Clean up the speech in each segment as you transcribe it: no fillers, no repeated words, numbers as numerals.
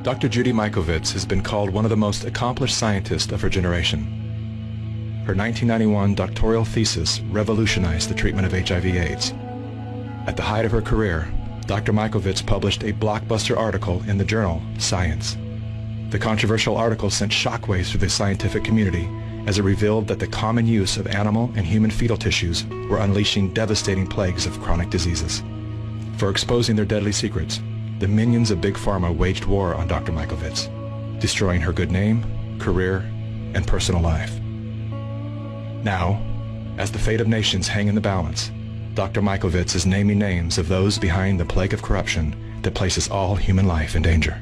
Dr. Judy Mikovits has been called one of the most accomplished scientists of her generation. Her 1991 doctoral thesis revolutionized the treatment of HIV/AIDS. At the height of her career, Dr. Mikovits published a blockbuster article in the journal Science. The controversial article sent shockwaves through the scientific community as it revealed that the common use of animal and human fetal tissues were unleashing devastating plagues of chronic diseases. For exposing their deadly secrets, the minions of Big Pharma waged war on Dr. Mikovits, destroying her good name, career, and personal life. Now, as the fate of nations hang in the balance, Dr. Mikovits is naming names of those behind the plague of corruption that places all human life in danger.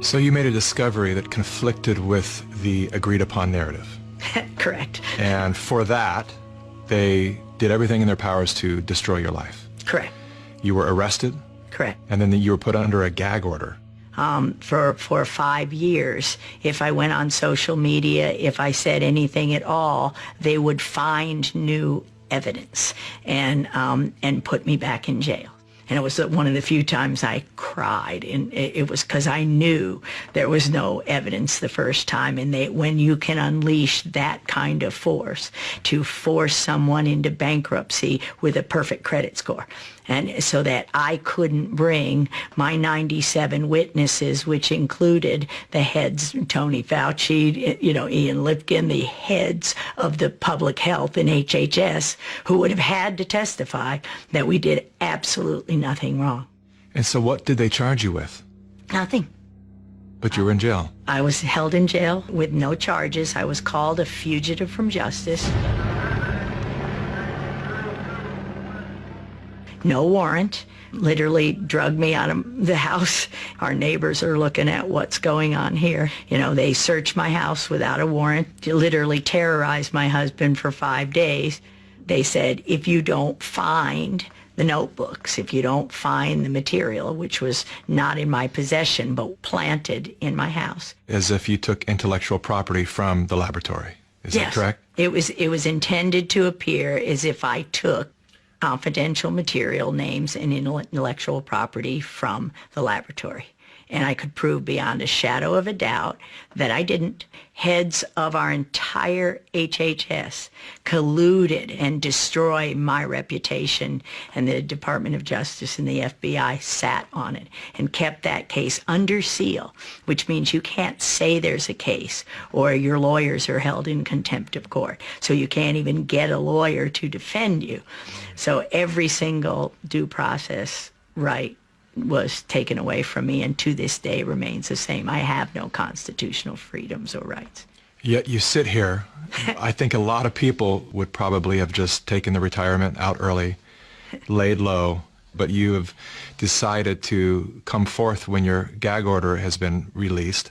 So you made a discovery that conflicted with the agreed-upon narrative. Correct. And for that, they did everything in their powers to destroy your life. Correct. You were arrested? Correct. And then you were put under a gag order. For 5 years, if I went on social media, if I said anything at all, they would find new evidence and put me back in jail. And it was one of the few times I cried, and it was because I knew there was no evidence the first time. And when you can unleash that kind of force to force someone into bankruptcy with a perfect credit score, and so that I couldn't bring my 97 witnesses, which included the heads, Tony Fauci, Ian Lipkin, the heads of the public health and HHS, who would have had to testify that we did absolutely nothing wrong. And so what did they charge you with? Nothing. But you were in jail. I was held in jail with no charges. I was called a fugitive from justice. No warrant, literally drugged me out of the house. Our neighbors are looking at what's going on here. They searched my house without a warrant, literally terrorized my husband for 5 days. They said, if you don't find the notebooks, if you don't find the material, which was not in my possession but planted in my house. As if you took intellectual property from the laboratory. Is that correct? It was intended to appear as if I took confidential material, names, and intellectual property from the laboratory. And I could prove beyond a shadow of a doubt that I didn't. Heads of our entire HHS colluded and destroyed my reputation, and the Department of Justice and the FBI sat on it and kept that case under seal, which means you can't say there's a case or your lawyers are held in contempt of court. So you can't even get a lawyer to defend you. So every single due process right was taken away from me, and to this day remains the same. I have no constitutional freedoms or rights. Yet you sit here. I think a lot of people would probably have just taken the retirement out early, laid low, but you have decided to come forth when your gag order has been released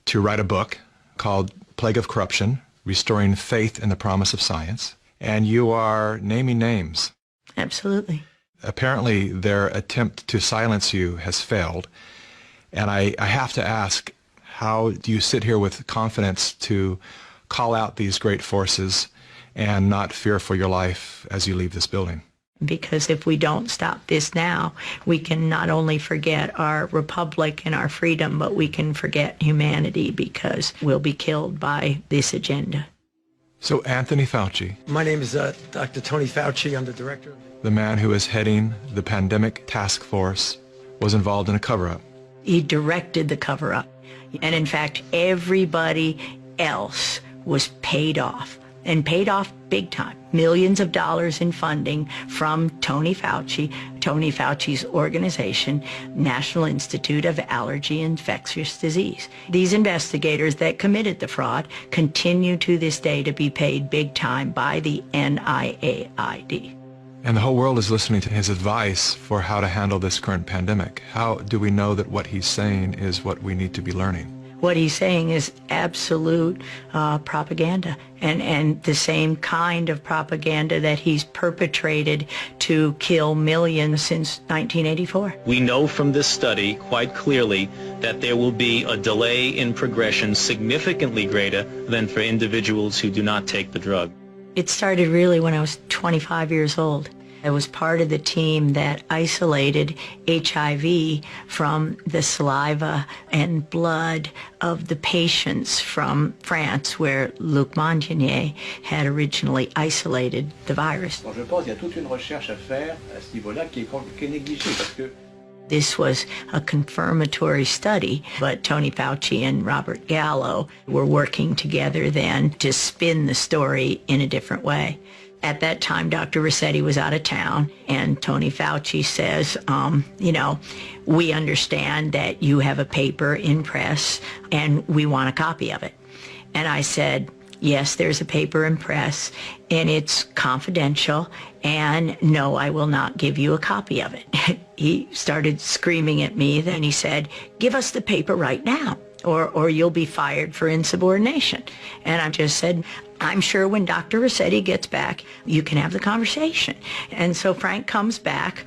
to write a book called Plague of Corruption, Restoring Faith in the Promise of Science, and you are naming names. Absolutely. Apparently, their attempt to silence you has failed. And I have to ask, how do you sit here with confidence to call out these great forces and not fear for your life as you leave this building? Because if we don't stop this now, we can not only forget our republic and our freedom, but we can forget humanity, because we'll be killed by this agenda. So Anthony Fauci. My name is Dr. Tony Fauci. I'm the director. The man who is heading the pandemic task force was involved in a cover-up. He directed the cover-up. And in fact, everybody else was paid off, and paid off big time. Millions of dollars in funding from Tony Fauci's organization, National Institute of Allergy and Infectious Disease. These investigators that committed the fraud continue to this day to be paid big time by the NIAID. And the whole world is listening to his advice for how to handle this current pandemic. How do we know that what he's saying is what we need to be learning? What he's saying is absolute propaganda, and the same kind of propaganda that he's perpetrated to kill millions since 1984. We know from this study quite clearly that there will be a delay in progression significantly greater than for individuals who do not take the drug. It started really when I was 25 years old. I was part of the team that isolated HIV from the saliva and blood of the patients from France, where Luc Montagnier had originally isolated the virus. Bon, je pense qu'il y a toute une recherche à faire à ce niveau-là qui est négligée parce que This was a confirmatory study, but Tony Fauci and Robert Gallo were working together then to spin the story in a different way. At that time, Dr. Rossetti was out of town, and Tony Fauci says, we understand that you have a paper in press, and we want a copy of it. And I said, yes, there's a paper in press, and it's confidential, and no, I will not give you a copy of it. He started screaming at me, then he said, give us the paper right now, or you'll be fired for insubordination. And I just said, I'm sure when Dr. Rossetti gets back, you can have the conversation. And so Frank comes back,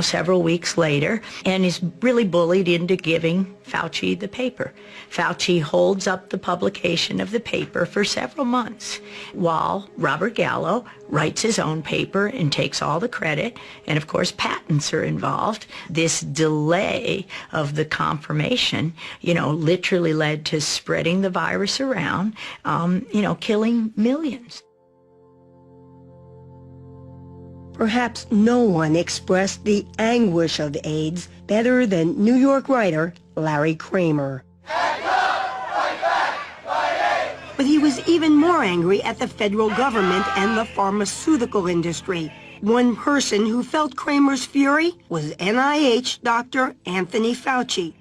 several weeks later, and is really bullied into giving Fauci the paper. Fauci holds up the publication of the paper for several months, while Robert Gallo writes his own paper and takes all the credit, and of course patents are involved. This delay of the confirmation, literally led to spreading the virus around, killing millions. Perhaps no one expressed the anguish of AIDS better than New York writer Larry Kramer. But he was even more angry at the federal government and the pharmaceutical industry. One person who felt Kramer's fury was NIH Dr. Anthony Fauci.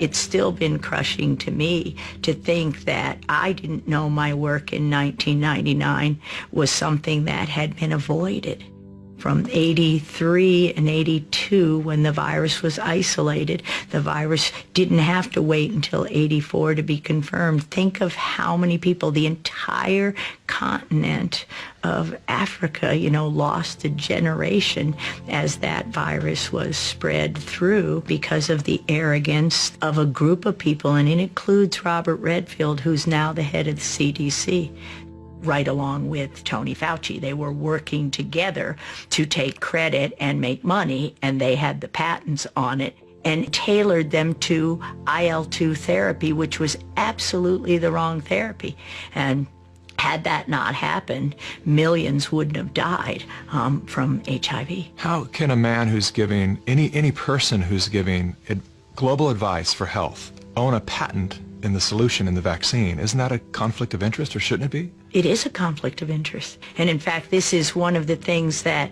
It's still been crushing to me to think that I didn't know my work in 1999 was something that had been avoided. From 83 and 82, when the virus was isolated, the virus didn't have to wait until 84 to be confirmed. Think of how many people, the entire continent of Africa, lost a generation as that virus was spread through because of the arrogance of a group of people, and it includes Robert Redfield, who's now the head of the CDC. Right along with Tony Fauci. They were working together to take credit and make money, and they had the patents on it and tailored them to IL-2 therapy, which was absolutely the wrong therapy. And had that not happened, millions wouldn't have died from HIV. How can a man who's giving, any person who's giving global advice for health own a patent in the solution in the vaccine? Isn't that a conflict of interest, or shouldn't it be? It is a conflict of interest. And in fact, this is one of the things that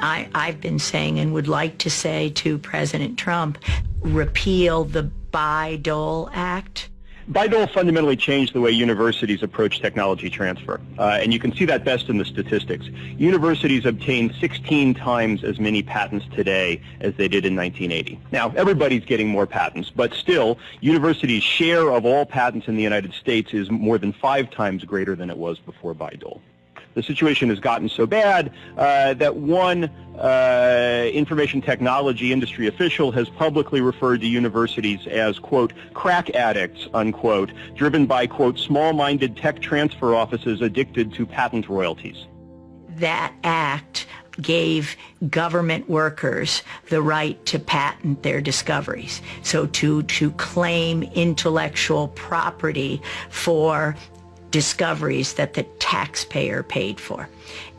I've been saying and would like to say to President Trump: repeal the Bayh-Dole Act. Bayh-Dole fundamentally changed the way universities approach technology transfer, and you can see that best in the statistics. Universities obtain 16 times as many patents today as they did in 1980. Now, everybody's getting more patents, but still, universities' share of all patents in the United States is more than 5 times greater than it was before Bayh-Dole. The situation has gotten so bad that one information technology industry official has publicly referred to universities as, quote, crack addicts, unquote, driven by, quote, small-minded tech transfer offices addicted to patent royalties. That act gave government workers the right to patent their discoveries. So to claim intellectual property for discoveries that the taxpayer paid for.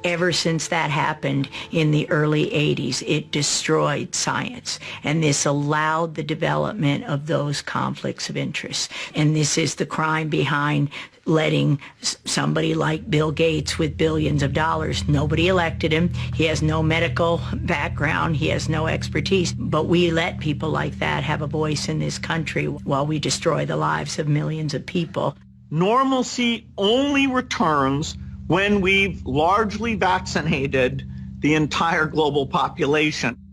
Ever since that happened in the early 80s, it destroyed science, and this allowed the development of those conflicts of interest. And this is the crime behind letting somebody like Bill Gates with billions of dollars, nobody elected him, he has no medical background, he has no expertise, but we let people like that have a voice in this country while we destroy the lives of millions of people. Normalcy only returns when we've largely vaccinated the entire global population.